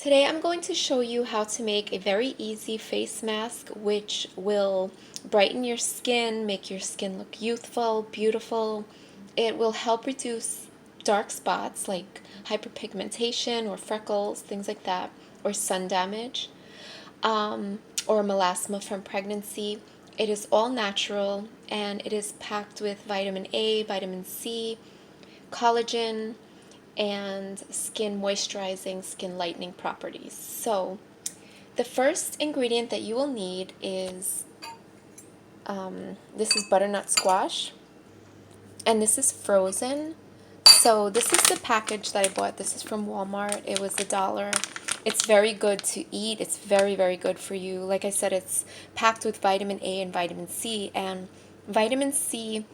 Today I'm going to show you how to make a very easy face mask which will brighten your skin, make your skin look youthful, beautiful. It will help reduce dark spots like hyperpigmentation or freckles, things like that, or sun damage, or melasma from pregnancy. It is all natural and it is packed with vitamin A, vitamin C, collagen, and skin moisturizing, skin lightening properties. So the first ingredient that you will need is this is butternut squash, and this is frozen. So this is the package that I bought. This is from Walmart. It was $1. It's very good to eat. It's very, very good for you. Like I said, it's packed with vitamin A and vitamin C, and vitamin C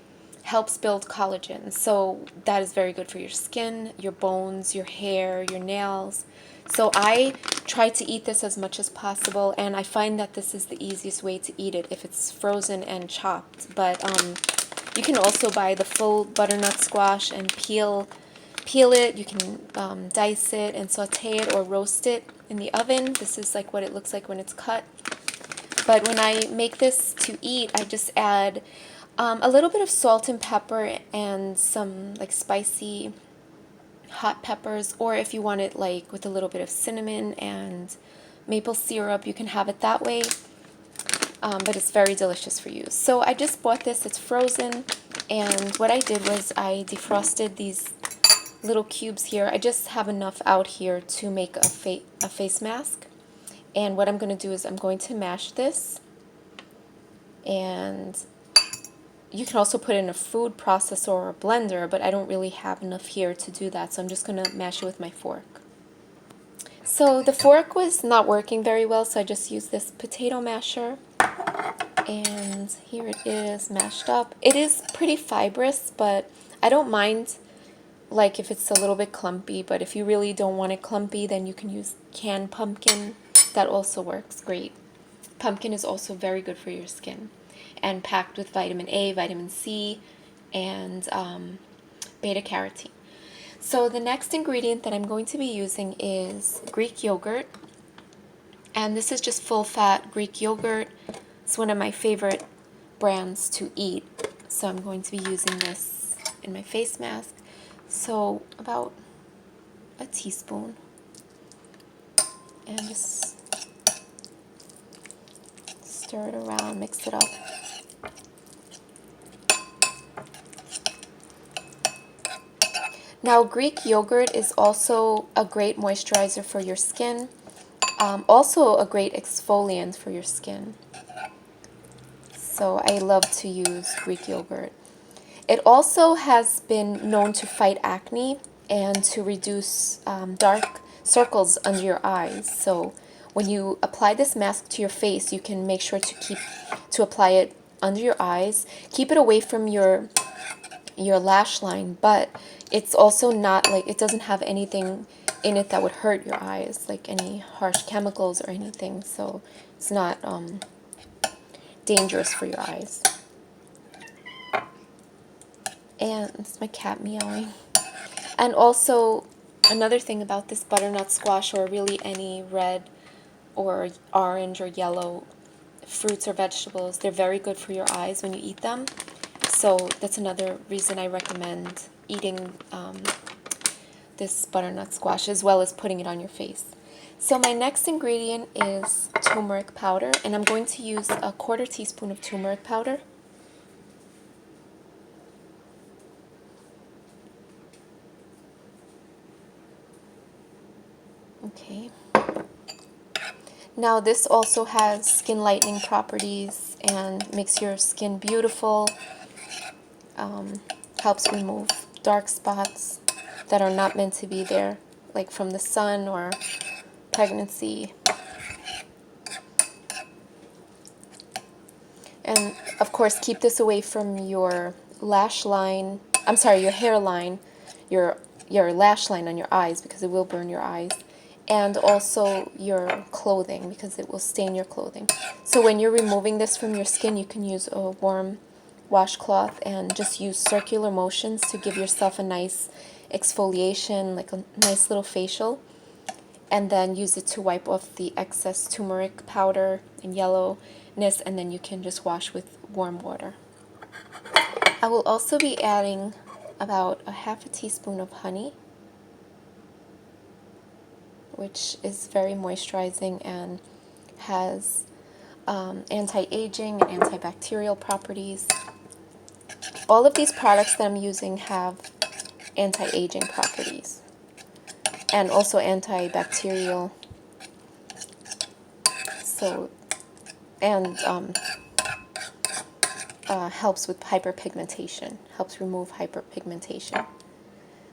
helps build collagen. So that is very good for your skin, your bones, your hair, your nails. So I try to eat this as much as possible, and I find that this is the easiest way to eat it if it's frozen and chopped. But you can also buy the full butternut squash and peel it. You can dice it and saute it or roast it in the oven. This is like what it looks like when it's cut. But when I make this to eat, I just add a little bit of salt and pepper and some like spicy hot peppers, or if you want it like with a little bit of cinnamon and maple syrup, you can have it that way. But it's very delicious for you. So I just bought this. It's frozen, and what I did was I defrosted these little cubes here. I just have enough out here to make a face mask. And what I'm going to do is I'm going to mash this, and you can also put it in a food processor or a blender, but I don't really have enough here to do that, so I'm just going to mash it with my fork. So the fork was not working very well, so I just used this potato masher, and here it is mashed up. It is pretty fibrous, but I don't mind like if it's a little bit clumpy, but if you really don't want it clumpy, then you can use canned pumpkin. That also works great. Pumpkin is also very good for your skin, and packed with vitamin A, vitamin C, and beta carotene. So the next ingredient that I'm going to be using is Greek yogurt, and this is just full-fat Greek yogurt. It's one of my favorite brands to eat, so I'm going to be using this in my face mask. So about a teaspoon, and just stir it around, mix it up. Now, Greek yogurt is also a great moisturizer for your skin, also a great exfoliant for your skin. So I love to use Greek yogurt. It also has been known to fight acne and to reduce dark circles under your eyes. So when you apply this mask to your face, you can make sure to apply it under your eyes. Keep it away from your lash line, but it's also not like, it doesn't have anything in it that would hurt your eyes, like any harsh chemicals or anything, so it's not dangerous for your eyes. And it's my cat meowing. And also, another thing about this butternut squash, or really any red or orange or yellow fruits or vegetables, they're very good for your eyes when you eat them. So that's another reason I recommend eating this butternut squash, as well as putting it on your face. So my next ingredient is turmeric powder, and I'm going to use a 1/4 teaspoon of turmeric powder. Okay. Now this also has skin lightening properties and makes your skin beautiful. Helps remove dark spots that are not meant to be there, like from the sun or pregnancy. And of course, keep this away from your lash line, I'm sorry, your hairline, your lash line on your eyes, because it will burn your eyes, and also your clothing, because it will stain your clothing. So when you're removing this from your skin, you can use a warm washcloth and just use circular motions to give yourself a nice exfoliation, like a nice little facial. and then use it to wipe off the excess turmeric powder and yellowness, and then you can just wash with warm water. I will also be adding about a half a teaspoon of honey, which is very moisturizing and has anti-aging and antibacterial properties. All of these products that I'm using have anti-aging properties and also antibacterial. So, and helps with hyperpigmentation, helps remove hyperpigmentation.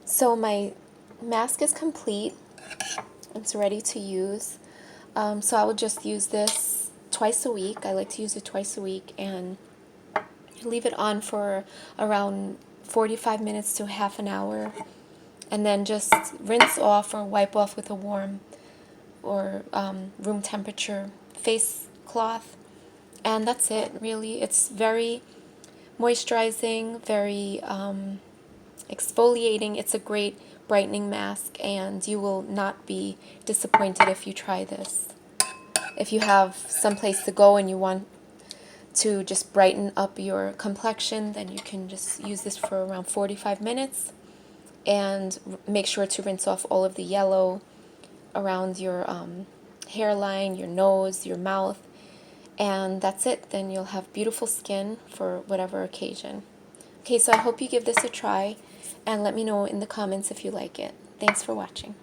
So my mask is complete. It's ready to use. So I would just use this twice a week. I like to use it twice a week, and leave it on for around 45 minutes to half an hour, and then just rinse off or wipe off with a warm or room temperature face cloth, and that's it. Really, it's very moisturizing, very exfoliating. It's a great brightening mask, and you will not be disappointed if you try this. If you have someplace to go and you want to just brighten up your complexion, then you can just use this for around 45 minutes, and make sure to rinse off all of the yellow around your hairline, your nose, your mouth, and that's it. Then you'll have beautiful skin for whatever occasion. Okay, so I hope you give this a try, and let me know in the comments if you like it. Thanks for watching.